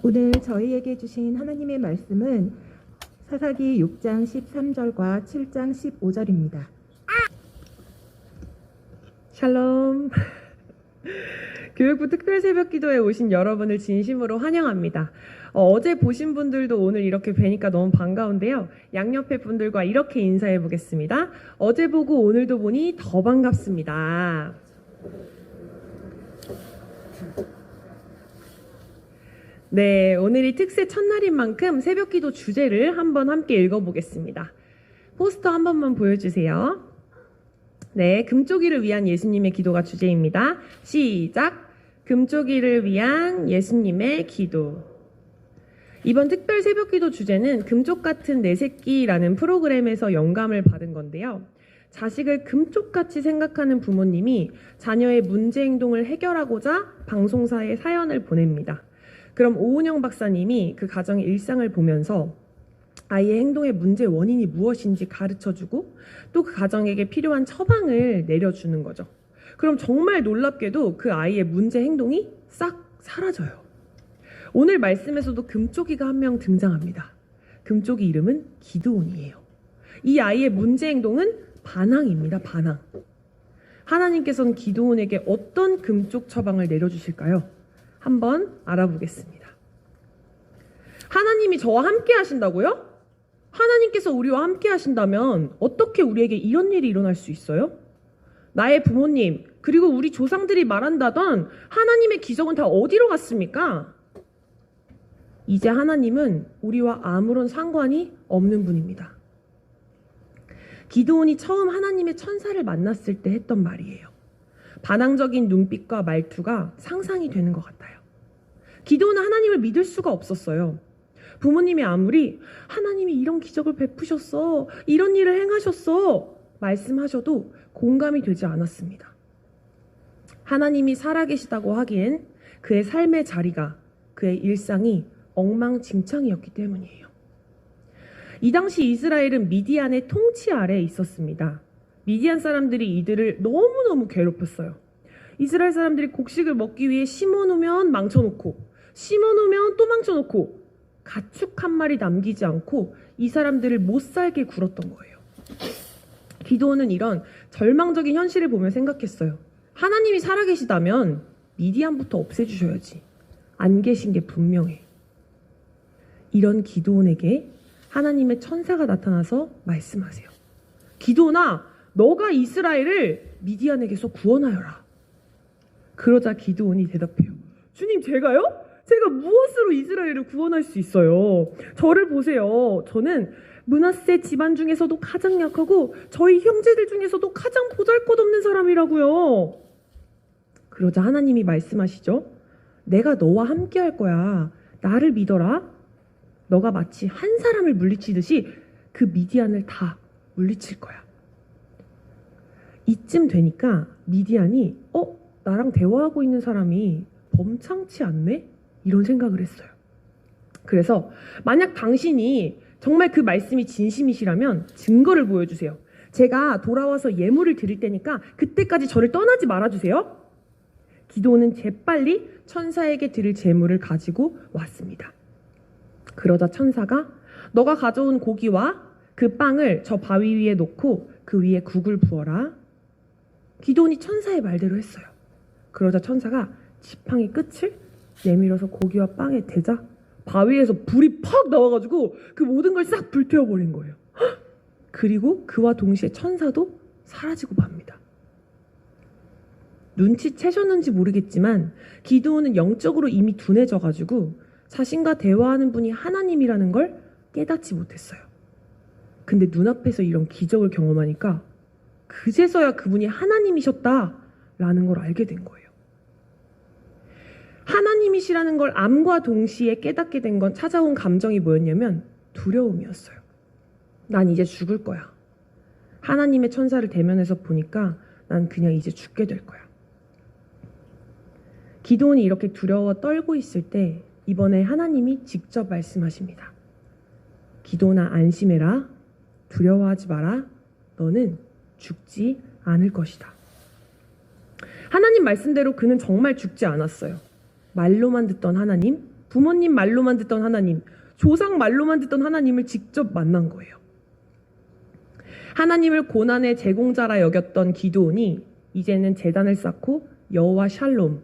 오늘 저희에게 주신 하나님의 말씀은 사사기 6장 13절과 7장 15절입니다. 샬롬. 교육부 특별 새벽 기도에 오신 여러분을 진심으로 환영합니다. 어제 보신 분들도 오늘 이렇게 뵈니까 너무 반가운데요. 양옆에 분들과 이렇게 인사해 보겠습니다. 어제 보고 오늘도 보니 더 반갑습니다. 네, 오늘이 특세 첫날인 만큼 새벽 기도 주제를 한번 함께 읽어보겠습니다. 포스터 한 번만 보여주세요. 네, 금쪽이를 위한 예수님의 기도가 주제입니다. 시작! 금쪽이를 위한 예수님의 기도. 이번 특별 새벽 기도 주제는 금쪽 같은 내 새끼라는 프로그램에서 영감을 받은 건데요. 자식을 금쪽같이 생각하는 부모님이 자녀의 문제 행동을 해결하고자 방송사에 사연을 보냅니다. 그럼 오은영 박사님이 그 가정의 일상을 보면서 아이의 행동의 문제 원인이 무엇인지 가르쳐주고 또 그 가정에게 필요한 처방을 내려주는 거죠. 그럼 정말 놀랍게도 그 아이의 문제 행동이 싹 사라져요. 오늘 말씀에서도 금쪽이가 한 명 등장합니다. 금쪽이 이름은 기드온이에요. 이 아이의 문제 행동은 반항입니다. 반항. 하나님께서는 기드온에게 어떤 금쪽 처방을 내려주실까요? 한번 알아보겠습니다. 하나님이 저와 함께 하신다고요? 하나님께서 우리와 함께 하신다면 어떻게 우리에게 이런 일이 일어날 수 있어요? 나의 부모님, 그리고 우리 조상들이 말한다던 하나님의 기적은 다 어디로 갔습니까? 이제 하나님은 우리와 아무런 상관이 없는 분입니다. 기드온이 처음 하나님의 천사를 만났을 때 했던 말이에요. 반항적인 눈빛과 말투가 상상이 되는 것 같아요. 기드온은 하나님을 믿을 수가 없었어요. 부모님이 아무리 하나님이 이런 기적을 베푸셨어, 이런 일을 행하셨어 말씀하셔도 공감이 되지 않았습니다. 하나님이 살아계시다고 하기엔 그의 삶의 자리가, 그의 일상이 엉망진창이었기 때문이에요. 이 당시 이스라엘은 미디안의 통치 아래에 있었습니다. 미디안 사람들이 이들을 너무너무 괴롭혔어요. 이스라엘 사람들이 곡식을 먹기 위해 심어놓으면 망쳐놓고, 심어놓으면 또 망쳐놓고, 가축 한 마리 남기지 않고 이 사람들을 못 살게 굴었던 거예요. 기드온은 이런 절망적인 현실을 보며 생각했어요. 하나님이 살아계시다면 미디안부터 없애주셔야지. 안 계신 게 분명해. 이런 기드온에게 하나님의 천사가 나타나서 말씀하세요. 기드온아, 너가 이스라엘을 미디안에게서 구원하여라. 그러자 기드온이 대답해요. 주님, 제가요? 제가 무엇으로 이스라엘을 구원할 수 있어요? 저를 보세요. 저는 므낫세 집안 중에서도 가장 약하고 저희 형제들 중에서도 가장 보잘것없는 사람이라고요. 그러자 하나님이 말씀하시죠. 내가 너와 함께 할 거야. 나를 믿어라. 너가 마치 한 사람을 물리치듯이 그 미디안을 다 물리칠 거야. 이쯤 되니까 미디안이 나랑 대화하고 있는 사람이 범상치 않네? 이런 생각을 했어요. 그래서 만약 당신이 정말 그 말씀이 진심이시라면 증거를 보여주세요. 제가 돌아와서 예물을 드릴 테니까 그때까지 저를 떠나지 말아주세요. 기드온은 재빨리 천사에게 드릴 제물을 가지고 왔습니다. 그러자 천사가 너가 가져온 고기와 그 빵을 저 바위 위에 놓고 그 위에 국을 부어라. 기드온이 천사의 말대로 했어요. 그러자 천사가 지팡이 끝을 내밀어서 고기와 빵에 대자 바위에서 불이 팍 나와가지고 그 모든 걸 싹 불태워버린 거예요. 그리고 그와 동시에 천사도 사라지고 맙니다. 눈치채셨는지 모르겠지만 기드온은 영적으로 이미 둔해져가지고 자신과 대화하는 분이 하나님이라는 걸 깨닫지 못했어요. 근데 눈앞에서 이런 기적을 경험하니까 그제서야 그분이 하나님이셨다라는 걸 알게 된 거예요. 하나님이시라는 걸 암과 동시에 깨닫게 된 건 찾아온 감정이 뭐였냐면 두려움이었어요. 난 이제 죽을 거야. 하나님의 천사를 대면해서 보니까 난 그냥 이제 죽게 될 거야. 기드온이 이렇게 두려워 떨고 있을 때 이번에 하나님이 직접 말씀하십니다. 기드온아, 안심해라. 두려워하지 마라. 너는 죽지 않을 것이다. 하나님 말씀대로 그는 정말 죽지 않았어요. 말로만 듣던 하나님, 부모님 말로만 듣던 하나님, 조상 말로만 듣던 하나님을 직접 만난 거예요. 하나님을 고난의 제공자라 여겼던 기드온이 이제는 제단을 쌓고 여호와 샬롬,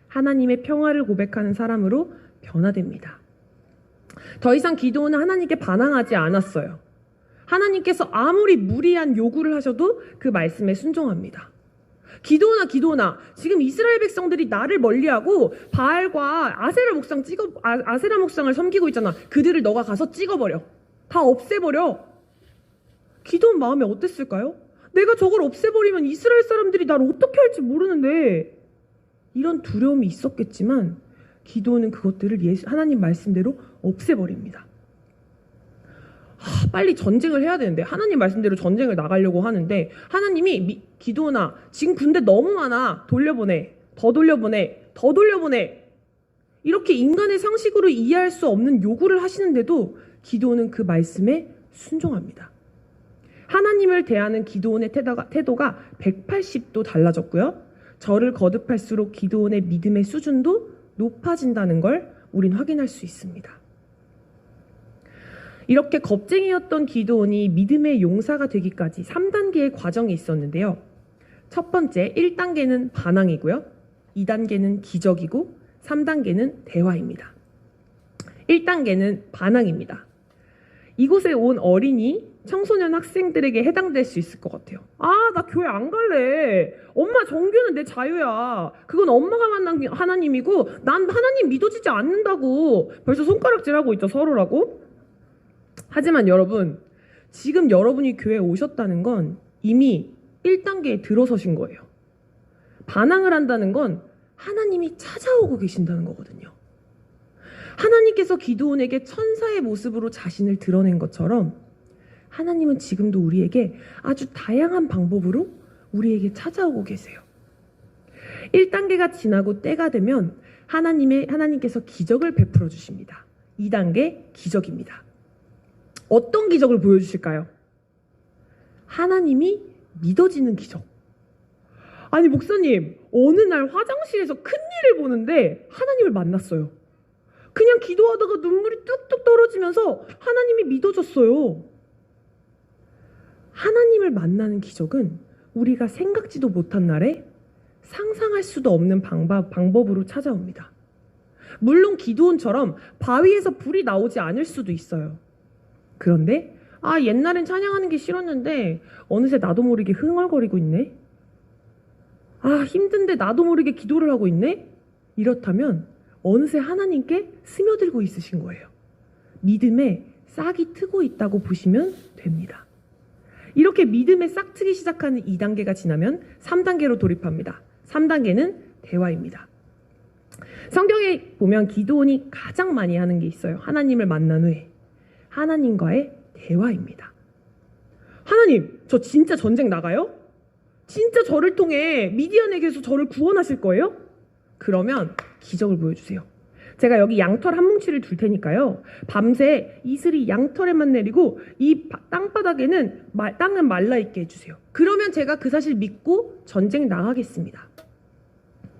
하나님의 평화를 고백하는 사람으로 변화됩니다. 더 이상 기드온은 하나님께 반항하지 않았어요. 하나님께서 아무리 무리한 요구를 하셔도 그 말씀에 순종합니다. 기드온아, 지금 이스라엘 백성들이 나를 멀리하고 바알과 아세라 목상을 섬기고 있잖아. 그들을 너가 가서 찍어버려. 다 없애버려. 기드온 마음이 어땠을까요? 내가 저걸 없애버리면 이스라엘 사람들이 나를 어떻게 할지 모르는데, 이런 두려움이 있었겠지만 기드온은 그것들을 하나님 말씀대로 없애버립니다. 빨리 전쟁을 해야 되는데, 하나님 말씀대로 전쟁을 나가려고 하는데 하나님이 기드온아, 지금 군대 너무 많아. 돌려보내. 더 돌려보내. 이렇게 인간의 상식으로 이해할 수 없는 요구를 하시는데도 기드온은 그 말씀에 순종합니다. 하나님을 대하는 기드온의 태도가 180도 달라졌고요. 저를 거듭할수록 기드온의 믿음의 수준도 높아진다는 걸 우린 확인할 수 있습니다. 이렇게 겁쟁이였던 기드온이 믿음의 용사가 되기까지 3단계의 과정이 있었는데요. 첫 번째 1단계는 반항이고요. 2단계는 기적이고 3단계는 대화입니다. 1단계는 반항입니다. 이곳에 온 어린이, 청소년 학생들에게 해당될 수 있을 것 같아요. 나 교회 안 갈래. 엄마, 정규는 내 자유야. 그건 엄마가 만난 하나님이고 난 하나님 믿어지지 않는다고. 벌써 손가락질하고 있죠, 서로라고. 하지만 여러분, 지금 여러분이 교회에 오셨다는 건 이미 1단계에 들어서신 거예요. 반항을 한다는 건 하나님이 찾아오고 계신다는 거거든요. 하나님께서 기드온에게 천사의 모습으로 자신을 드러낸 것처럼 하나님은 지금도 우리에게 아주 다양한 방법으로 우리에게 찾아오고 계세요. 1단계가 지나고 때가 되면 하나님께서 기적을 베풀어 주십니다. 2단계 기적입니다. 어떤 기적을 보여주실까요? 하나님이 믿어지는 기적. 아니, 목사님, 어느 날 화장실에서 큰일을 보는데 하나님을 만났어요. 그냥 기도하다가 눈물이 뚝뚝 떨어지면서 하나님이 믿어졌어요. 하나님을 만나는 기적은 우리가 생각지도 못한 날에 상상할 수도 없는 방법으로 찾아옵니다. 물론 기드온처럼 바위에서 불이 나오지 않을 수도 있어요. 그런데 옛날엔 찬양하는 게 싫었는데 어느새 나도 모르게 흥얼거리고 있네. 힘든데 나도 모르게 기도를 하고 있네. 이렇다면 어느새 하나님께 스며들고 있으신 거예요. 믿음에 싹이 트고 있다고 보시면 됩니다. 이렇게 믿음에 싹 트기 시작하는 2단계가 지나면 3단계로 돌입합니다. 3단계는 대화입니다. 성경에 보면 기드온이 가장 많이 하는 게 있어요. 하나님을 만난 후에 하나님과의 대화입니다. 하나님, 저 진짜 전쟁 나가요? 진짜 저를 통해 미디안에게서 저를 구원하실 거예요? 그러면 기적을 보여주세요. 제가 여기 양털 한 뭉치를 둘 테니까요. 밤새 이슬이 양털에만 내리고 이 땅바닥에는 땅은 말라있게 해주세요. 그러면 제가 그 사실 믿고 전쟁 나가겠습니다.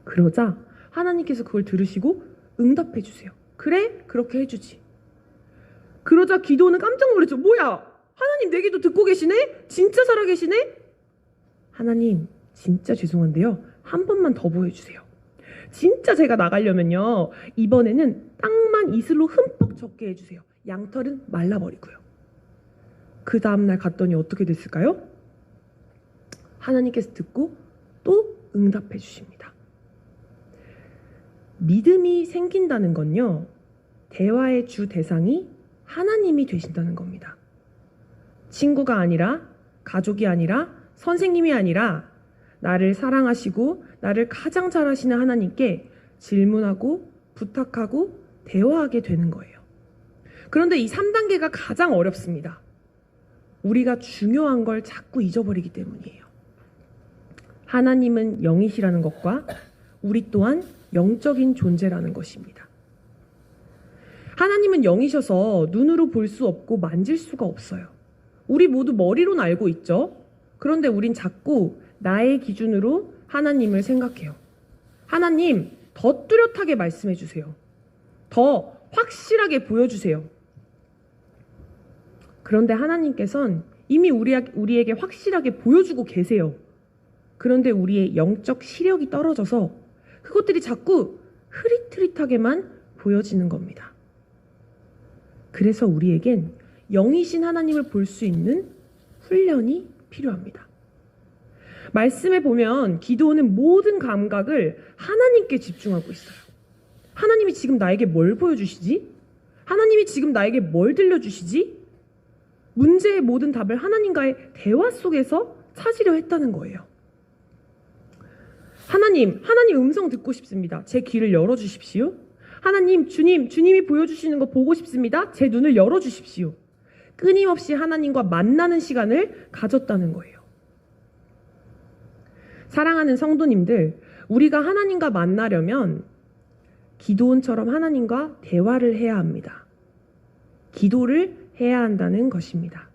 그러자 하나님께서 그걸 들으시고 응답해 주세요. 그래? 그렇게 해주지. 그러자 기드온은 깜짝 놀랐죠. 뭐야? 하나님 내 기도 듣고 계시네? 진짜 살아계시네? 하나님, 진짜 죄송한데요. 한 번만 더 보여주세요. 진짜 제가 나가려면요, 이번에는 땅만 이슬로 흠뻑 젖게 해주세요. 양털은 말라버리고요. 그 다음날 갔더니 어떻게 됐을까요? 하나님께서 듣고 또 응답해 주십니다. 믿음이 생긴다는 건요, 대화의 주 대상이 하나님이 되신다는 겁니다. 친구가 아니라, 가족이 아니라, 선생님이 아니라 나를 사랑하시고 나를 가장 잘 아시는 하나님께 질문하고 부탁하고 대화하게 되는 거예요. 그런데 이 3단계가 가장 어렵습니다. 우리가 중요한 걸 자꾸 잊어버리기 때문이에요. 하나님은 영이시라는 것과 우리 또한 영적인 존재라는 것입니다. 하나님은 영이셔서 눈으로 볼 수 없고 만질 수가 없어요. 우리 모두 머리로는 알고 있죠. 그런데 우린 자꾸 나의 기준으로 하나님을 생각해요. 하나님, 더 뚜렷하게 말씀해 주세요. 더 확실하게 보여주세요. 그런데 하나님께서는 이미 우리에게 확실하게 보여주고 계세요. 그런데 우리의 영적 시력이 떨어져서 그것들이 자꾸 흐릿흐릿하게만 보여지는 겁니다. 그래서 우리에겐 영이신 하나님을 볼 수 있는 훈련이 필요합니다. 말씀에 보면 기드온은 모든 감각을 하나님께 집중하고 있어요. 하나님이 지금 나에게 뭘 보여주시지? 하나님이 지금 나에게 뭘 들려주시지? 문제의 모든 답을 하나님과의 대화 속에서 찾으려 했다는 거예요. 하나님 음성 듣고 싶습니다. 제 귀를 열어주십시오. 하나님, 주님이 보여주시는 거 보고 싶습니다. 제 눈을 열어주십시오. 끊임없이 하나님과 만나는 시간을 가졌다는 거예요. 사랑하는 성도님들, 우리가 하나님과 만나려면 기도원처럼 하나님과 대화를 해야 합니다. 기도를 해야 한다는 것입니다.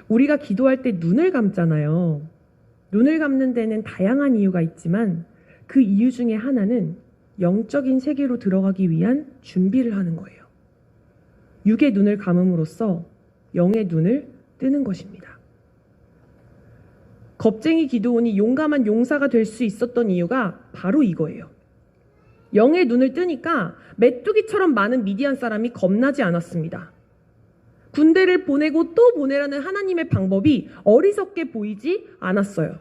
우리가 기도할 때 눈을 감잖아요. 눈을 감는 데는 다양한 이유가 있지만 그 이유 중에 하나는 영적인 세계로 들어가기 위한 준비를 하는 거예요. 육의 눈을 감음으로써 영의 눈을 뜨는 것입니다. 겁쟁이 기드온이 용감한 용사가 될 수 있었던 이유가 바로 이거예요. 영의 눈을 뜨니까 메뚜기처럼 많은 미디안 사람이 겁나지 않았습니다. 군대를 보내고 또 보내라는 하나님의 방법이 어리석게 보이지 않았어요.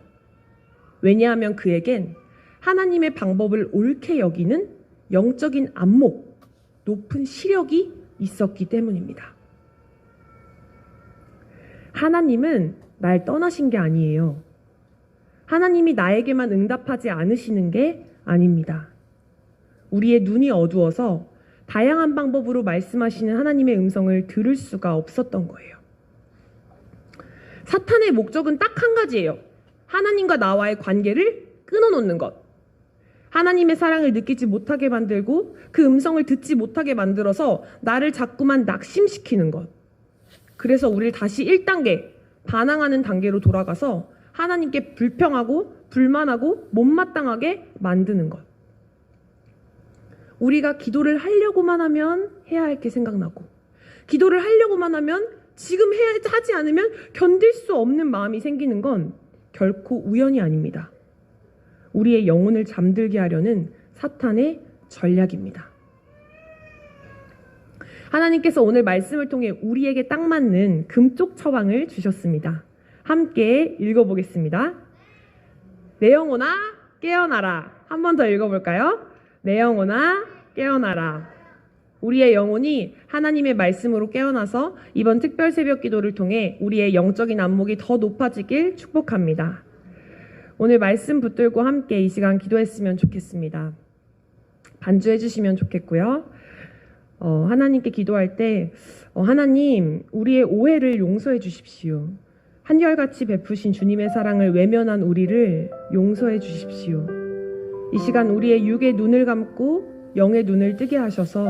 왜냐하면 그에겐 하나님의 방법을 옳게 여기는 영적인 안목, 높은 시력이 있었기 때문입니다. 하나님은 날 떠나신 게 아니에요. 하나님이 나에게만 응답하지 않으시는 게 아닙니다. 우리의 눈이 어두워서 다양한 방법으로 말씀하시는 하나님의 음성을 들을 수가 없었던 거예요. 사탄의 목적은 딱 한 가지예요. 하나님과 나와의 관계를 끊어놓는 것. 하나님의 사랑을 느끼지 못하게 만들고 그 음성을 듣지 못하게 만들어서 나를 자꾸만 낙심시키는 것. 그래서 우리를 다시 1단계, 반항하는 단계로 돌아가서 하나님께 불평하고 불만하고 못마땅하게 만드는 것. 우리가 기도를 하려고만 하면 해야 할 게 생각나고 기도를 하려고만 하면 지금 하지 않으면 견딜 수 없는 마음이 생기는 건 결코 우연이 아닙니다. 우리의 영혼을 잠들게 하려는 사탄의 전략입니다. 하나님께서 오늘 말씀을 통해 우리에게 딱 맞는 금쪽 처방을 주셨습니다. 함께 읽어보겠습니다. 내 영혼아 깨어나라. 한 번 더 읽어볼까요? 내 영혼아 깨어나라. 우리의 영혼이 하나님의 말씀으로 깨어나서 이번 특별 새벽 기도를 통해 우리의 영적인 안목이 더 높아지길 축복합니다. 오늘 말씀 붙들고 함께 이 시간 기도했으면 좋겠습니다. 반주해 주시면 좋겠고요. 하나님께 기도할 때 하나님 우리의 오해를 용서해 주십시오. 한결같이 베푸신 주님의 사랑을 외면한 우리를 용서해 주십시오. 이 시간 우리의 육의 눈을 감고 영의 눈을 뜨게 하셔서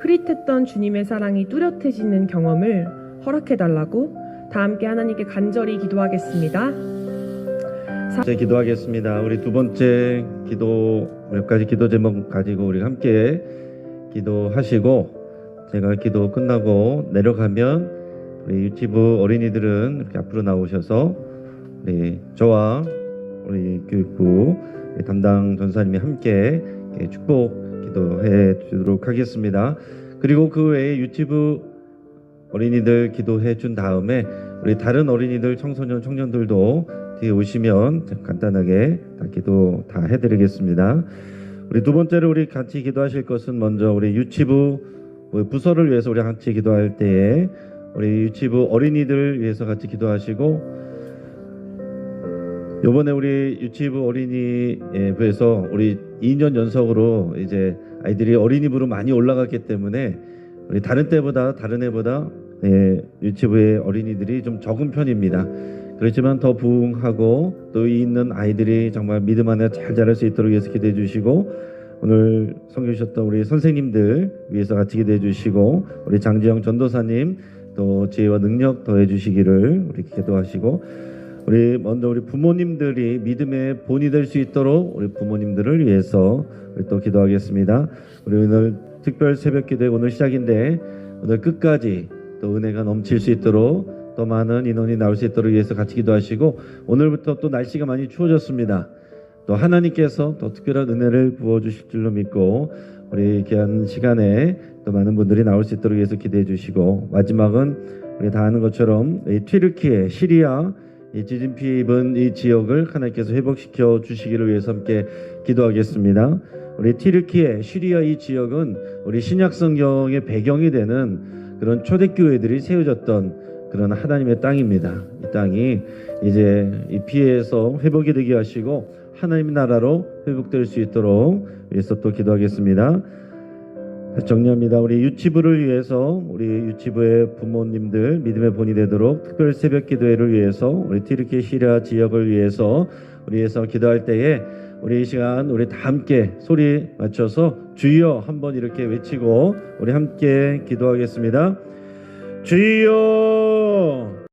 흐릿했던 주님의 사랑이 뚜렷해지는 경험을 허락해달라고 다 함께 하나님께 간절히 기도하겠습니다. 이제 기도하겠습니다. 우리 두 번째 기도 몇 가지 기도 제목 가지고 우리 함께 기도하시고 제가 기도 끝나고 내려가면 우리 유치부 어린이들은 이렇게 앞으로 나오셔서 우리 저와 우리 교육부 담당 전사님이 함께 축복 기도해 주도록 하겠습니다. 그리고 그 외에 유치부 어린이들 기도해 준 다음에 우리 다른 어린이들 청소년 청년들도 뒤에 오시면 간단하게 다 기도 다 해드리겠습니다. 우리 두 번째로 우리 같이 기도하실 것은 먼저 우리 유치부 부서를 위해서 우리 같이 기도할 때에 우리 유치부 어린이들 위해서 같이 기도하시고 이번에 우리 유치부 어린이부에서 우리 2년 연속으로 이제 아이들이 어린이부로 많이 올라갔기 때문에 우리 다른 해보다 유치부의 어린이들이 좀 적은 편입니다. 그렇지만 더 부흥하고 또 있는 아이들이 정말 믿음 안에 잘 자랄 수 있도록 위해서 기도해 주시고 오늘 섬겨 주셨던 우리 선생님들 위해서 같이 기도해 주시고 우리 장지영 전도사님 또 지혜와 능력 더해 주시기를 우리 기도하시고 우리 먼저 우리 부모님들이 믿음의 본이 될 수 있도록 우리 부모님들을 위해서 우리 또 기도하겠습니다. 우리 오늘 특별 새벽기도회 오늘 시작인데 오늘 끝까지 또 은혜가 넘칠 수 있도록 더 많은 인원이 나올 수 있도록 위해서 같이 기도하시고, 오늘부터 또 날씨가 많이 추워졌습니다. 또 하나님께서 더 특별한 은혜를 부어주실 줄로 믿고 우리 귀한 시간에 또 많은 분들이 나올 수 있도록 위해서 기도해 주시고, 마지막은 우리 다 아는 것처럼 이 튀르키예, 시리아 이 지진 피해 입은 이 지역을 하나님께서 회복시켜 주시기를 위해서 함께 기도하겠습니다. 우리 튀르키예, 시리아 이 지역은 우리 신약 성경의 배경이 되는 그런 초대교회들이 세워졌던 그런 하나님의 땅입니다. 이 땅이 이제 이 피해에서 회복이 되게 하시고 하나님의 나라로 회복될 수 있도록 위해서 또 기도하겠습니다. 정리합니다. 우리 유치부를 위해서, 우리 유치부의 부모님들 믿음의 본이 되도록 특별 새벽 기도회를 위해서, 우리 튀르키예 시리아 지역을 위해서 우리에서 기도할 때에 우리 이 시간 우리 다 함께 소리 맞춰서 주여 한번 이렇게 외치고 우리 함께 기도하겠습니다. 주여